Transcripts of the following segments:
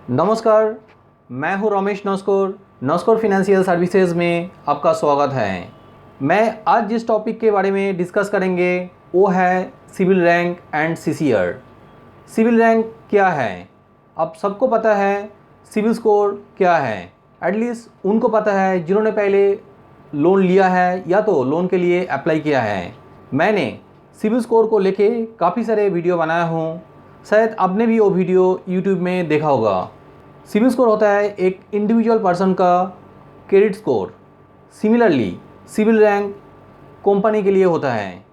नमस्कार, मैं हूं रमेश नस्कोर। नस्कोर फाइनेंशियल सर्विसेज में आपका स्वागत है। मैं आज जिस टॉपिक के बारे में डिस्कस करेंगे वो है CIBIL rank and CCR. CIBIL rank क्या है? अब सबको पता है सिविल स्कोर क्या है। एटलीस्ट उनको पता है जिन्होंने पहले लोन लिया है या तो लोन के लिए अप्लाई किया है। मैंने सिविल स्कोर को लेके काफ़ी सारे वीडियो बनाया हूँ, शायद आपने भी वो वीडियो यूट्यूब में देखा होगा। सिविल स्कोर होता है एक इंडिविजुअल पर्सन का credit score. Similarly CIBIL rank company के लिए होता है।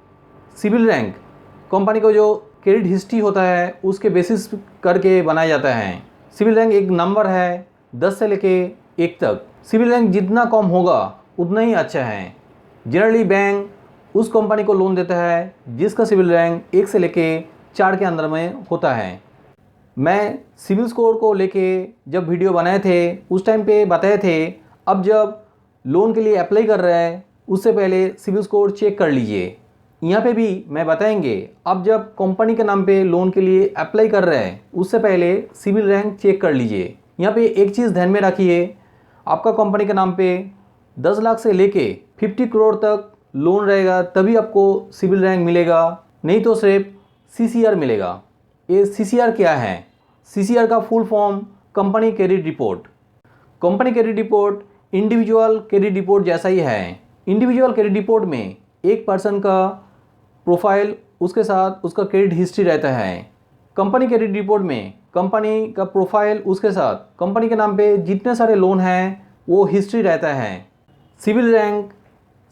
सिविल रैंक कंपनी को जो क्रेडिट हिस्ट्री होता है उसके बेसिस करके बनाया जाता है। सिविल रैंक एक नंबर है 10 से लेके 1 तक। सिविल रैंक जितना कम होगा उतना ही अच्छा है। जनरली बैंक उस कंपनी को लोन देता है जिसका सिविल रैंक 1 से लेके 4 के अंदर में होता है। मैं सिविल स्कोर को लेके जब वीडियो बनाए थे उस टाइम पे बताए थे, अब जब लोन के लिए अप्लाई कर रहे हैं उससे पहले सिविल स्कोर चेक कर लीजिए। यहाँ पे भी मैं बताएंगे, अब जब कंपनी के नाम पे लोन के लिए अप्लाई कर रहे हैं उससे पहले सिविल रैंक चेक कर लीजिए। यहाँ पे एक चीज़ ध्यान में रखिए, आपका कंपनी के नाम पे 10 लाख से लेके 50 करोड़ तक लोन रहेगा तभी आपको सिविल रैंक मिलेगा, नहीं तो सिर्फ सीसीआर मिलेगा। ये सीसीआर क्या है? सीसीआर का full form company credit report. Company credit report individual credit report जैसा ही है। इंडिविजुअल क्रेडिट रिपोर्ट में एक पर्सन का प्रोफाइल, उसके साथ उसका क्रेडिट हिस्ट्री रहता है। कंपनी क्रेडिट रिपोर्ट में कंपनी का प्रोफाइल, उसके साथ कंपनी के नाम पे जितने सारे लोन हैं वो हिस्ट्री रहता है। सिविल रैंक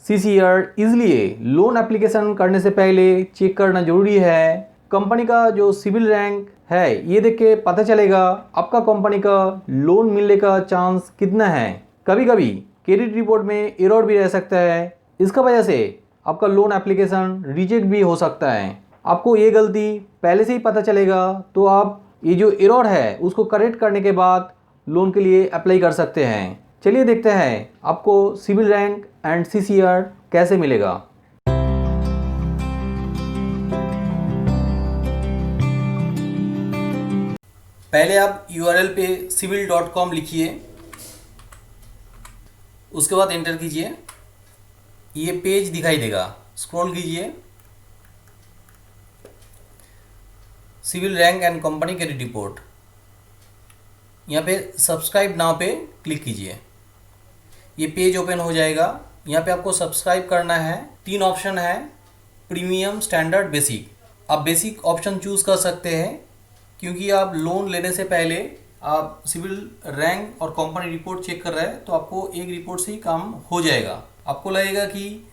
सीसीआर इसलिए लोन एप्लीकेशन करने से पहले चेक करना ज़रूरी है। कंपनी का जो सिविल रैंक है ये देख के पता चलेगा आपका कंपनी का लोन मिलने का चांस कितना है। कभी कभी क्रेडिट रिपोर्ट में एरर भी रह सकता है, इसका वजह से आपका लोन एप्लीकेशन रिजेक्ट भी हो सकता है। आपको ये गलती पहले से ही पता चलेगा तो आप ये जो एरर है उसको करेक्ट करने के बाद लोन के लिए अप्लाई कर सकते हैं। चलिए देखते हैं आपको सिविल रैंक एंड सीसीआर कैसे मिलेगा। पहले आप URL पे civil.com लिखिए, उसके बाद एंटर कीजिए। ये पेज दिखाई देगा, स्क्रॉल कीजिए। CIBIL rank and company credit report, यहाँ पे सब्सक्राइब नाउ पे क्लिक कीजिए। ये पेज ओपन हो जाएगा। यहाँ पे आपको सब्सक्राइब करना है। 3 ऑप्शन है, प्रीमियम, स्टैंडर्ड, बेसिक। आप बेसिक ऑप्शन चूज़ कर सकते हैं क्योंकि आप लोन लेने से पहले आप सिविल रैंक और कंपनी रिपोर्ट चेक कर रहे हैं तो आपको एक रिपोर्ट से ही काम हो जाएगा। आपको लगेगा कि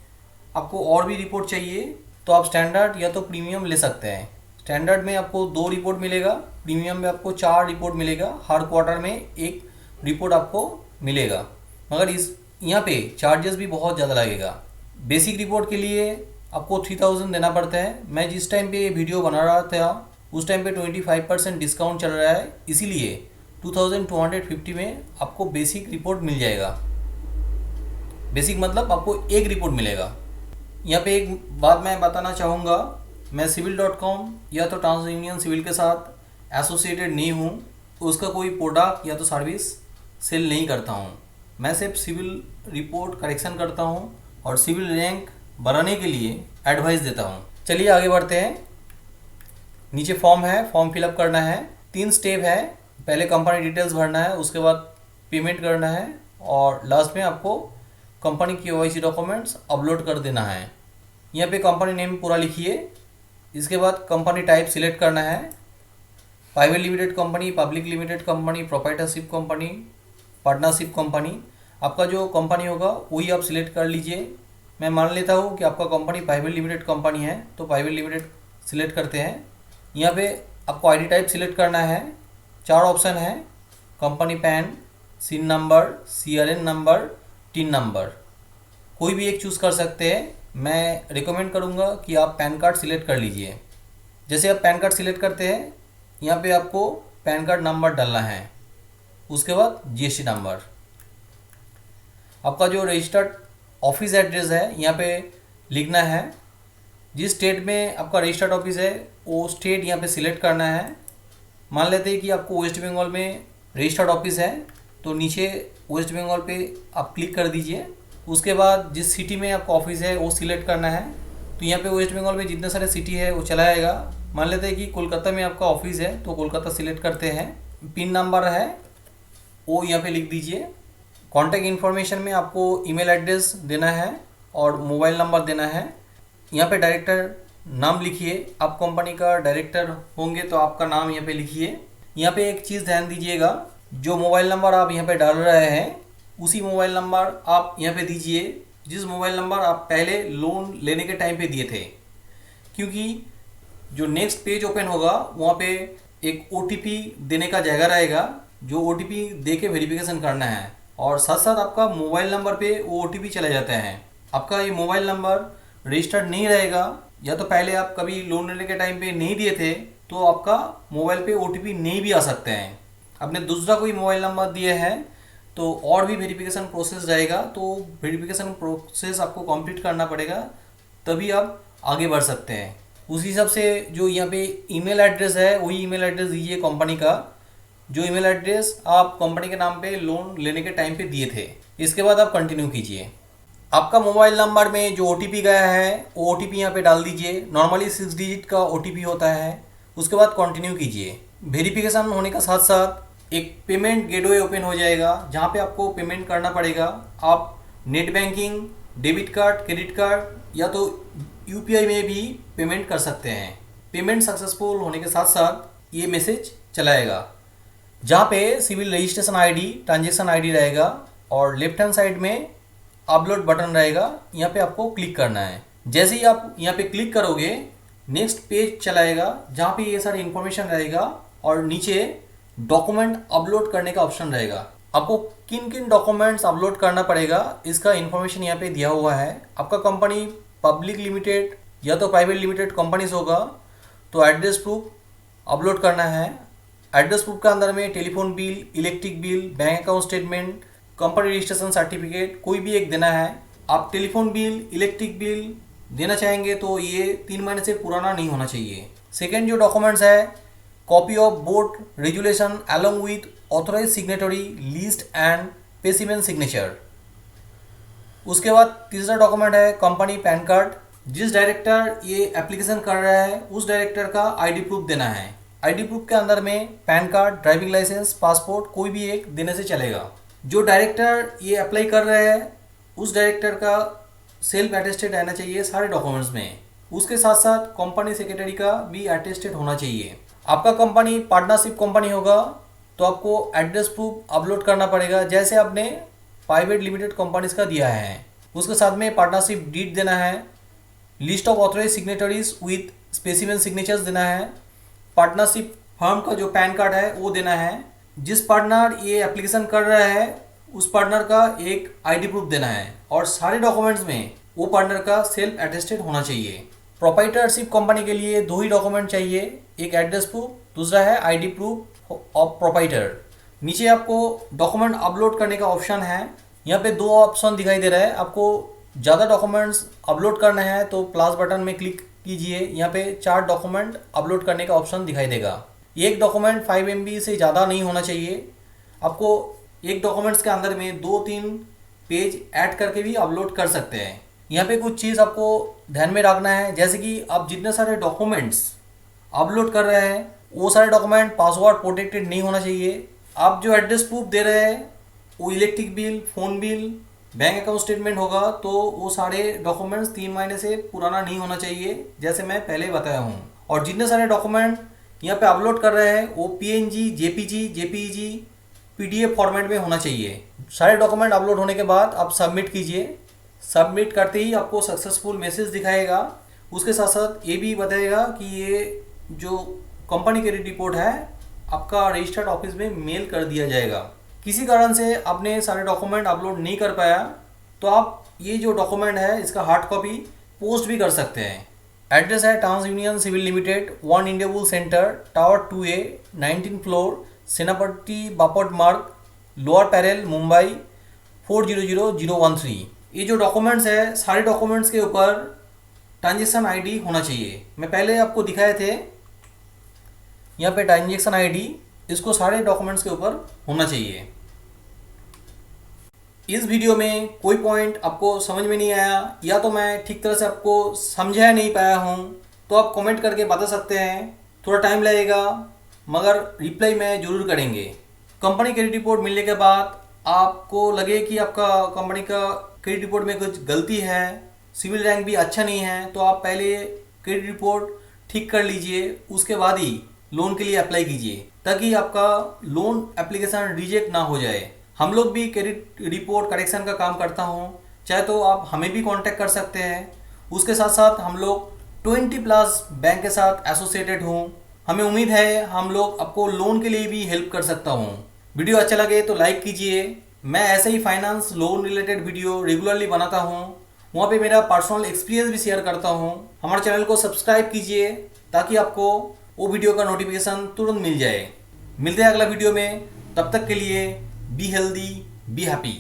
आपको और भी रिपोर्ट चाहिए तो आप स्टैंडर्ड या तो प्रीमियम ले सकते हैं। स्टैंडर्ड में आपको 2 रिपोर्ट मिलेगा, प्रीमियम में आपको 4 रिपोर्ट मिलेगा। हर क्वार्टर में एक रिपोर्ट आपको मिलेगा, मगर इस यहाँ पे चार्जेस भी बहुत ज़्यादा लगेगा। बेसिक रिपोर्ट के लिए आपको 3000 देना पड़ता है। मैं जिस टाइम पे ये वीडियो बना रहा था उस टाइम पे 25% डिस्काउंट चल रहा है, इसीलिए 2250 में आपको बेसिक रिपोर्ट मिल जाएगा। बेसिक मतलब आपको एक रिपोर्ट मिलेगा। यहाँ पे एक बात मैं बताना चाहूँगा, मैं civil.com या तो ट्रांस यूनियन सिविल के साथ एसोसिएटेड नहीं हूँ, उसका कोई प्रोडक्ट या तो सर्विस सेल नहीं करता हूँ। मैं सिर्फ सिविल रिपोर्ट करेक्शन करता हूँ और सिविल रैंक बढ़ाने के लिए एडवाइस देता हूँ। चलिए आगे बढ़ते हैं। नीचे फॉर्म है, फॉर्म फिलअप करना है। 3 स्टेप है, पहले कंपनी डिटेल्स भरना है, उसके बाद पेमेंट करना है और लास्ट में आपको कंपनी KYC डॉक्यूमेंट्स अपलोड कर देना है। यहाँ पे कंपनी नेम पूरा लिखिए। इसके बाद कंपनी टाइप सिलेक्ट करना है, private limited company, public limited company, proprietorship company, partnership company. आपका जो कंपनी होगा वही आप सिलेक्ट कर लीजिए। मैं मान लेता हूँ कि आपका कंपनी प्राइवेट लिमिटेड कंपनी है तो प्राइवेट लिमिटेड सिलेक्ट करते हैं। यहाँ पे आपको आईडी टाइप सिलेक्ट करना है। 4 ऑप्शन है, company PAN, CIN number, CRN number, TIN number. कोई भी एक चूज़ कर सकते हैं। मैं रिकमेंड करूँगा कि आप पैन कार्ड सिलेक्ट कर लीजिए। जैसे आप पैन कार्ड सिलेक्ट करते हैं, यहाँ पे आपको पैन कार्ड नंबर डालना है, उसके बाद GST नंबर। आपका जो रजिस्टर्ड ऑफिस एड्रेस है यहाँ पे लिखना है। जिस स्टेट में आपका रजिस्टर्ड ऑफिस है वो स्टेट यहाँ पे सिलेक्ट करना है। मान लेते हैं कि आपको वेस्ट बंगाल में रजिस्टर्ड ऑफिस है तो नीचे वेस्ट बंगाल पे आप क्लिक कर दीजिए। उसके बाद जिस सिटी में आपका ऑफिस है वो सिलेक्ट करना है। तो यहाँ पे वेस्ट बंगाल में जितने सारे सिटी है वो चला आएगा। मान लेते हैं कि कोलकाता में आपका ऑफिस है तो कोलकाता सिलेक्ट करते हैं। पिन नंबर है वो यहाँ पे लिख दीजिए। कॉन्टैक्ट इन्फॉर्मेशन में आपको ईमेल एड्रेस देना है और मोबाइल नंबर देना है। यहाँ पे डायरेक्टर नाम लिखिए, आप कंपनी का डायरेक्टर होंगे तो आपका नाम यहाँ पे लिखिए। यहाँ पे एक चीज़ ध्यान दीजिएगा, जो मोबाइल नंबर आप यहाँ पे डाल रहे हैं उसी मोबाइल नंबर आप यहाँ पे दीजिए जिस मोबाइल नंबर आप पहले लोन लेने के टाइम पे दिए थे, क्योंकि जो नेक्स्ट पेज ओपन होगा वहाँ पे एक OTP देने का जगह रहेगा, जो OTP दे के वेरिफिकेशन करना है और साथ साथ आपका मोबाइल नंबर पे वो OTP चला जाता है। आपका ये मोबाइल नंबर रजिस्टर्ड नहीं रहेगा या तो पहले आप कभी लोन लेने के टाइम पे नहीं दिए थे तो आपका मोबाइल पे OTP नहीं भी आ सकते हैं। आपने दूसरा कोई मोबाइल नंबर दिया है तो और भी वेरिफिकेशन प्रोसेस रहेगा, तो वेरिफिकेशन प्रोसेस आपको कंप्लीट करना पड़ेगा तभी आप आगे बढ़ सकते हैं। उसी हिसाब से जो यहाँ पे ईमेल एड्रेस है वही ईमेल एड्रेस दीजिए कंपनी का, जो ईमेल एड्रेस आप कंपनी के नाम पे लोन लेने के टाइम पे दिए थे। इसके बाद आप कंटिन्यू कीजिए। आपका मोबाइल नंबर में जो OTP गया है वो OTP यहाँ पे डाल दीजिए। नॉर्मली 6 डिजिट का OTP होता है। उसके बाद कंटिन्यू कीजिए। वेरिफिकेशन होने का साथ साथ एक पेमेंट गेटवे ओपन हो जाएगा जहाँ पे आपको पेमेंट करना पड़ेगा। आप net banking, debit card, credit card या तो UPI में भी पेमेंट कर सकते हैं। पेमेंट सक्सेसफुल होने के साथ साथ ये मैसेज चलाएगा जहाँ पे CIBIL registration ID, transaction ID रहेगा और लेफ्ट हैंड साइड में अपलोड बटन रहेगा। यहाँ पे आपको क्लिक करना है। जैसे ही आप यहाँ पे क्लिक करोगे नेक्स्ट पेज चलाएगा जहाँ पे ये सारी इन्फॉर्मेशन रहेगा और नीचे डॉक्यूमेंट अपलोड करने का ऑप्शन रहेगा। आपको किन किन डॉक्यूमेंट्स अपलोड करना पड़ेगा इसका इन्फॉर्मेशन यहाँ पे दिया हुआ है। आपका कंपनी पब्लिक लिमिटेड या तो प्राइवेट लिमिटेड कंपनीज होगा तो एड्रेस प्रूफ अपलोड करना है। एड्रेस प्रूफ के अंदर में telephone bill, electric bill, bank account statement, company registration certificate कोई भी एक देना है। आप टेलीफोन बिल, इलेक्ट्रिक बिल देना चाहेंगे तो ये 3 महीने से पुराना नहीं होना चाहिए। सेकेंड जो डॉक्यूमेंट्स है, copy of board resolution along with authorize signatory list and specimen signature. उसके बाद तीसरा डॉक्यूमेंट है कंपनी पैन कार्ड। जिस डायरेक्टर ये एप्लीकेशन कर रहा है उस डायरेक्टर का ID प्रूफ देना है। ID प्रूफ के अंदर में PAN card, driving licence, passport कोई भी एक देने से चलेगा। जो डायरेक्टर ये अप्लाई कर रहे हैं उस डायरेक्टर का सेल्फ अटेस्टेड रहना चाहिए सारे डॉक्यूमेंट्स में। उसके साथ साथ कंपनी सेक्रेटरी का भी अटेस्टेड होना चाहिए। आपका कंपनी पार्टनरशिप कंपनी होगा तो आपको एड्रेस प्रूफ अपलोड करना पड़ेगा जैसे आपने प्राइवेट लिमिटेड कंपनीज का दिया है। उसके साथ में पार्टनरशिप डीड देना है, list of authorize signatories with specimen signatures देना है, पार्टनरशिप फर्म का जो पैन कार्ड है वो देना है, जिस पार्टनर ये एप्लीकेशन कर रहा है उस पार्टनर का एक ID प्रूफ देना है और सारे डॉक्यूमेंट्स में वो पार्टनर का सेल्फ अटेस्टेड होना चाहिए। प्रोप्राइटरशिप कंपनी के लिए 2 ही डॉक्यूमेंट चाहिए, एक एड्रेस प्रूफ, दूसरा है ID प्रूफ ऑफ प्रोप्राइटर। नीचे आपको डॉक्यूमेंट अपलोड करने का ऑप्शन है। यहाँ पे 2 ऑप्शन दिखाई दे रहा है। आपको ज़्यादा डॉक्यूमेंट्स अपलोड करना है तो प्लस बटन में क्लिक कीजिए। यहाँ पे 4 डॉक्यूमेंट अपलोड करने का ऑप्शन दिखाई देगा। एक डॉक्यूमेंट 5 MB से ज़्यादा नहीं होना चाहिए। आपको एक डॉक्यूमेंट्स के अंदर में 2-3 पेज ऐड करके भी अपलोड कर सकते हैं। यहाँ पे कुछ चीज़ आपको ध्यान में रखना है, जैसे कि आप जितने सारे डॉक्यूमेंट्स अपलोड कर रहे हैं वो सारे डॉक्यूमेंट पासवर्ड प्रोटेक्टेड नहीं होना चाहिए। आप जो एड्रेस प्रूफ दे रहे हैं वो electric bill, phone bill, bank account statement होगा तो वो सारे डॉक्यूमेंट्स 3 महीने से पुराना नहीं होना चाहिए जैसे मैं पहले बताया हूँ। और जितने सारे डॉक्यूमेंट यहाँ पे अपलोड कर रहे हैं वो PNG, JPG, JPEG, PDF format में होना चाहिए। सारे डॉक्यूमेंट अपलोड होने के बाद आप सबमिट कीजिए। सबमिट करते ही आपको सक्सेसफुल मैसेज दिखाएगा। उसके साथ साथ ये भी बताएगा कि ये जो कंपनी क्रेडिट रिपोर्ट है आपका रजिस्टर्ड ऑफिस में मेल कर दिया जाएगा। किसी कारण से आपने सारे डॉक्यूमेंट अपलोड नहीं कर पाया तो आप ये जो डॉक्यूमेंट है इसका हार्ड कॉपी पोस्ट भी कर सकते हैं। एड्रेस है TransUnion CIBIL limited, 1 India bull centre, tower 2A, 19 floor, Senapati Bapat Marg, Lower Parel, Mumbai 400013। ये जो डॉक्यूमेंट्स है सारे डॉक्यूमेंट्स के ऊपर ट्रांजेक्शन ID होना चाहिए। मैं पहले आपको दिखाए थे यहाँ पे ट्रांजेक्शन ID इसको सारे डॉक्यूमेंट्स के ऊपर होना चाहिए। इस वीडियो में कोई पॉइंट आपको समझ में नहीं आया या तो मैं ठीक तरह से आपको समझा नहीं पाया हूँ तो आप कमेंट करके बता सकते हैं। थोड़ा टाइम लगेगा मगर रिप्लाई मैं ज़रूर करेंगे। कंपनी क्रेडिट रिपोर्ट मिलने के बाद आपको लगे कि आपका कंपनी का क्रेडिट रिपोर्ट में कुछ गलती है, सिविल रैंक भी अच्छा नहीं है, तो आप पहले क्रेडिट रिपोर्ट ठीक कर लीजिए, उसके बाद ही लोन के लिए अप्लाई कीजिए ताकि आपका लोन एप्लीकेशन रिजेक्ट ना हो जाए। हम लोग भी क्रेडिट रिपोर्ट करेक्शन का काम करता हूँ, चाहे तो आप हमें भी कांटेक्ट कर सकते हैं। उसके साथ साथ हम लोग 20+ बैंक के साथ एसोसिएटेड हूँ। हमें उम्मीद है हम लोग आपको लोन के लिए भी हेल्प कर सकता हूँ। वीडियो अच्छा लगे तो लाइक कीजिए। मैं ऐसे ही finance loan related video regularly बनाता हूँ, वहाँ पे मेरा पर्सनल एक्सपीरियंस भी शेयर करता हूँ। हमारे चैनल को सब्सक्राइब कीजिए ताकि आपको वो वीडियो का नोटिफिकेशन तुरंत मिल जाए। मिलते हैं अगला वीडियो में, तब तक के लिए बी हेल्दी बी हैप्पी।